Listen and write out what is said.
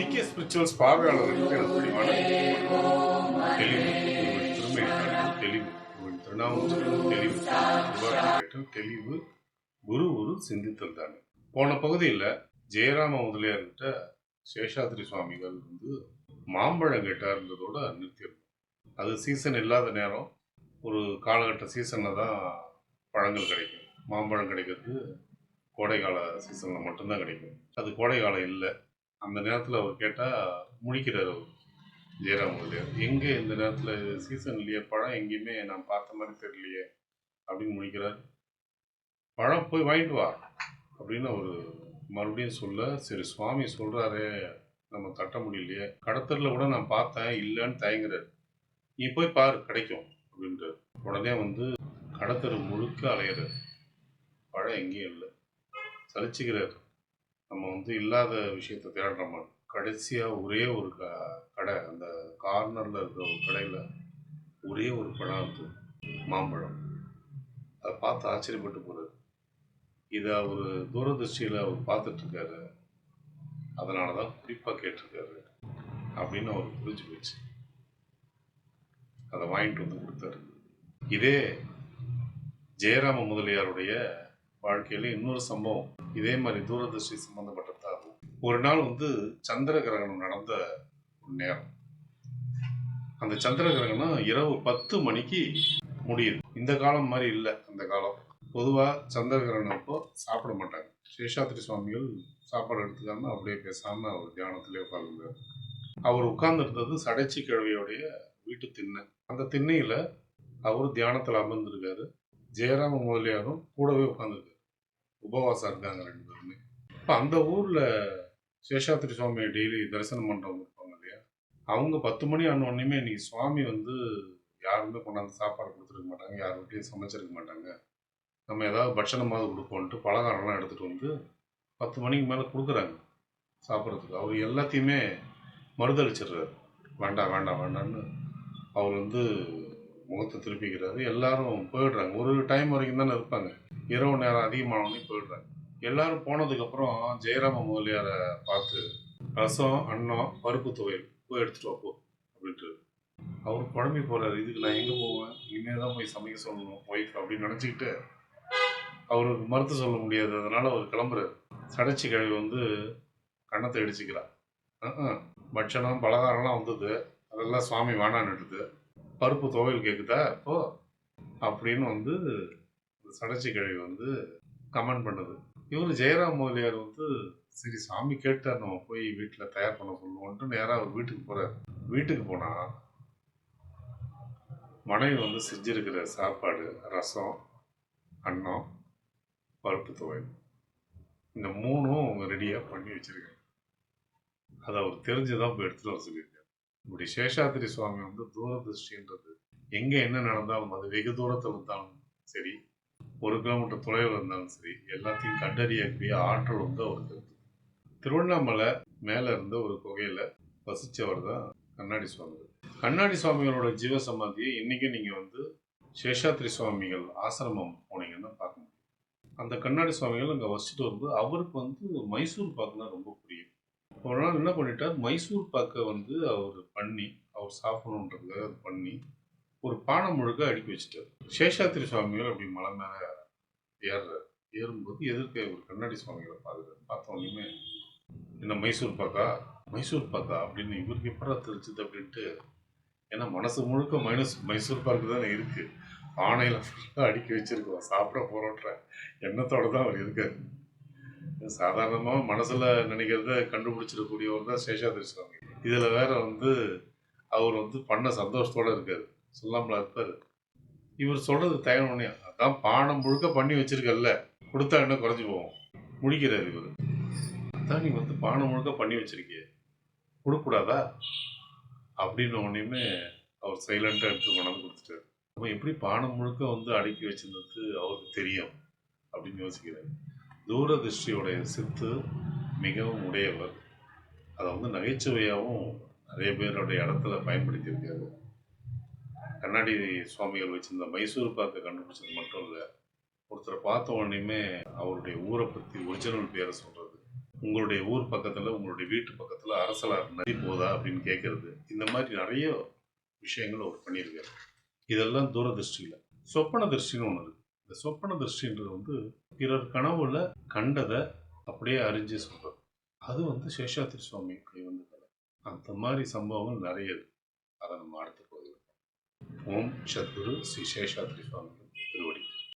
GK spirituals பார்வையாளர்களுக்கு எனக்கு பணிவான தெளிவு தெளிவு தெளிவு தெளிவு குரு ஒரு சிந்தித்தல் தானே. போன பகுதியில் ஜெயராம முதலியார்கிட்ட சேஷாத்ரி சுவாமிகள் மாம்பழம் கேட்டார்ன்றதோட நிறுத்தியிருந்தோம். அது சீசன் இல்லாத நேரம், ஒரு காலகட்ட சீசனில் தான் பழங்கள் கிடைக்கும். மாம்பழம் கிடைக்கிறது கோடை கால சீசனில் மட்டும்தான் கிடைக்கும். அது கோடை காலம் இல்லை. அந்த நேரத்தில் அவர் கேட்டால் முழிக்கிறார் அவர் ஜெயராம் முதலியார். எங்கே இந்த நேரத்தில் சீசன் இல்லையே, பழம் எங்கேயுமே நான் பார்த்த மாதிரி தெரியலையே அப்படின்னு முழிக்கிறார். பழம் போய் வாங்கிட்டு வா அப்படின்னு அவர் மறுபடியும் சொல்ல, சரி சுவாமி சொல்கிறாரே நம்ம தட்ட முடியலையே, கடத்தரில் கூட நான் பார்த்தேன் இல்லைன்னு தயங்குறாரு. நீ போய் பாரு கிடைக்கும் அப்படின்றார். உடனே கடத்தரு முழுக்க அலையிறார். பழம் எங்கேயும் இல்லை. சலிச்சுக்கிறார். நம்ம இல்லாத விஷயத்தை தேடுறோமா. கடைசியாக ஒரே ஒரு கடை, அந்த கார்னரில் இருக்கிற ஒரு கடையில் ஒரே ஒரு பழம் இருக்குது, மாம்பழம். அதை பார்த்து ஆச்சரியப்பட்டு போகிறார். இதை அவர் தூரதர்ஷியில் அவர் பார்த்துட்ருக்காரு, அதனால தான் குறிப்பாக கேட்டிருக்காரு அப்படின்னு அவர் புரிஞ்சு போச்சு. அதை வாங்கிட்டு கொடுத்தாரு. இதே ஜெயராம முதலியாருடைய வாழ்க்கையில இன்னொரு சம்பவம் இதே மாதிரி தூரதர்ஷி சம்பந்தப்பட்டதாகும். ஒரு நாள் சந்திர கிரகணம் நடந்த ஒரு நேரம். அந்த சந்திர கிரகணம் இரவு 10 மணிக்கு முடியுது. இந்த காலம் மாதிரி இல்லை. அந்த காலம் பொதுவாக சந்திர கிரகணம் அப்போ சாப்பிட மாட்டாங்க. சேஷாத்ரி சுவாமிகள் சாப்பாடு எடுத்துக்காம அப்படியே பேசாம அவர் தியானத்திலே உட்கார்ந்துருந்தார். அவர் உட்கார்ந்துருந்தது சடைச்சி கிழவியோடைய வீட்டு திண்ணை. அந்த திண்ணையில அவர் தியானத்தில் அமர்ந்திருக்காரு. ஜெயராம முதலியாரும் கூடவே உட்காந்துருக்காரு. உபவாசம் இருக்காங்க 2 பேருமே. இப்போ அந்த ஊரில் சேஷாத்ரி சுவாமியை டெய்லி தரிசனம் பண்ணுறவங்க இருப்பாங்க இல்லையா, அவங்க 10 மணி ஆனோடனே இன்னைக்கு சுவாமி யாருமே கொண்டாந்து சாப்பாடு கொடுத்துருக்க மாட்டாங்க, யார் வீட்டையும் சமைச்சிருக்க மாட்டாங்க, நம்ம ஏதாவது பட்சணமாவது கொடுப்போன்ட்டு பலகாரம்லாம் எடுத்துகிட்டு 10 மணிக்கு மேலே கொடுக்குறாங்க சாப்பிட்றதுக்கு. அவர் எல்லாத்தையுமே மறுதளிச்சிடுறாரு. வேண்டாம் வேண்டாம் வேண்டான்னு அவர் முகத்தை திருப்பிக்கிறாரு. எல்லாரும் போயிடுறாங்க. ஒரு டைம் வரைக்கும் தானே இருப்பாங்க. இரவு நேரம் அதிகமானவனே போயிடுறாங்க. எல்லாரும் போனதுக்கப்புறம் ஜெயராம முதலியாரை பார்த்து, ரசம், அன்னம், பருப்பு துவையல் போய் எடுத்துட்டு வாப்போ அப்படின்ட்டு அவர் குழம்பி போறாரு. இதுக்கு நான் எங்கே போவேன், இனிமே தான் போய் சமைக்க சொல்லணும் ஒய்ஃப் அப்படின்னு நினச்சிக்கிட்டு அவருக்கு மறுத்து சொல்ல முடியாது. அதனால அவர் கிளம்புறாரு. சடைச்சி கிழவி கன்னத்தை இடிச்சுக்கிறார். பட்சணம் பலகாரம்லாம் அதெல்லாம் சுவாமி வேணான்னுட்டுது. பருப்பு துவையல் கேட்குதா இப்போ அப்படின்னு சடைச்சி கிழவி கமெண்ட் பண்ணுது. இவர் ஜெயராம் முதலியார் சரி சாமி கேட்டார், நம்ம போய் வீட்டில் தயார் பண்ண சொல்லுவோன்ட்டு நேராக அவர் வீட்டுக்கு போகிறார். வீட்டுக்கு போனால் மனைவி செஞ்சிருக்கிற சாப்பாடு, ரசம், அன்னம், பருப்பு துவையல், இந்த 3ம் ரெடியாக பண்ணி வச்சிருக்காங்க. அதை அவர் தெரிஞ்சுதான் போய் எடுத்துகிட்டு வர சொல்லியிருக்காரு. இப்படி சேஷாத்ரி சுவாமி தூரதிருஷ்டின்றது எங்கே என்ன நடந்தாலும், அது வெகு தூரத்தில் இருந்தாலும் சரி, 1 கிலோமீட்டர் தொலைவில் இருந்தாலும் சரி, எல்லாத்தையும் கண்டறியக்கூடிய ஆற்றல் அவருக்கு. திருவண்ணாமலை மேலே இருந்த ஒரு குகையில் வசித்தவர் தான் கண்ணாடி சுவாமிகள். கண்ணாடி சுவாமிகளோட ஜீவசமாதியை இன்றைக்கி நீங்கள் சேஷாத்ரி சுவாமிகள் ஆசிரமம் போனீங்கன்னா பார்க்க முடியும். அந்த கண்ணாடி சுவாமிகள் அங்கே வசிச்சுட்டு அவருக்கு மைசூர் பாக்குனா ரொம்ப பிடிக்கும். ஒரு நாள் என்ன பண்ணிட்டார், மைசூர் பாக்கை அவர் பண்ணி, அவர் சாப்பிடணுன்றதுக்காக அது பண்ணி ஒரு பானை முழுக்க அடுக்கி வச்சுட்டார். சேஷாத்ரி சுவாமிகள் அப்படி மலை மேலே ஏறுறாரு. ஏறும்போது எதிர்க்க ஒரு கண்ணாடி சுவாமிகளை பார்த்தோன்னே, என்ன மைசூர் பாக்கா அப்படின்னு இவருக்கு எப்படா தெரிஞ்சுது அப்படின்ட்டு, ஏன்னா மனசு முழுக்க மைசூர் பாக்கு தானே இருக்கு, பானையில ஃபுல்லாக அடுக்கி வச்சிருக்கோம், சாப்பிட போறோன்ற எண்ணத்தோட தான் அவர் இருக்காரு. சாதாரணமாக மனசுல நினைக்கிறத கண்டுபிடிச்சிடக்கூடியவர் தான் சேஷாத்ரி சுவாமி. இதுல வேற அவர் பண்ண சந்தோஷத்தோட இருக்காரு, சொல்லாமலா இருப்பாரு. இவர் சொல்றது தயனோடனே, அதான் பானம் முழுக்க பண்ணி வச்சிருக்கல்ல, கொடுத்தா என்ன குறைஞ்சி போவோம், முடிக்கிறார் இவர். அதான் நீ பானம் முழுக்க பண்ணி வச்சிருக்கிய, கொடுக்கூடாதா அப்படின்னு உடனேயுமே அவர் சைலண்டா எடுத்து கொண்டாந்து கொடுத்துட்டாரு. அப்போ எப்படி பானம் முழுக்க அடுக்கி வச்சிருந்தது அவருக்கு தெரியும் அப்படின்னு யோசிக்கிறார். தூரதிருஷ்டியோடைய சித்து மிகவும் உடையவர். அதை நகைச்சுவையாகவும் நிறைய பேருடைய இடத்துல பயன்படுத்தியிருக்காரு. கண்ணாடி சுவாமிகள் வச்சிருந்த மைசூர் பாக்கை கண்டுபிடிச்சது மட்டும் இல்லை, ஒருத்தரை பார்த்த உடனேயுமே அவருடைய ஊரை பற்றி ஒரிஜினல் பேரை சொல்கிறது, உங்களுடைய ஊர் பக்கத்தில் உங்களுடைய வீட்டு பக்கத்தில் அரசலார் நதி போதா அப்படின்னு கேட்கறது, இந்த மாதிரி நிறைய விஷயங்கள் அவர் பண்ணியிருக்காரு. இதெல்லாம் தூரதிருஷ்டியில். சொப்பன திருஷ்டின்னு ஒன்று இருக்குது. இந்த சொப்பன திருஷ்டின்றது வந்து பிறர் கனவுல கண்டதை அப்படியே அறிஞ்சு சொல்கிறது. அது வந்து சேஷாத்ரி சுவாமி கை வந்து கலை. அந்த மாதிரி சம்பவங்கள் நிறைய இருக்கு. அதை நம்ம அடுத்த பகுதியில். ஓம் சத்குரு ஸ்ரீ சேஷாத்ரி சுவாமி.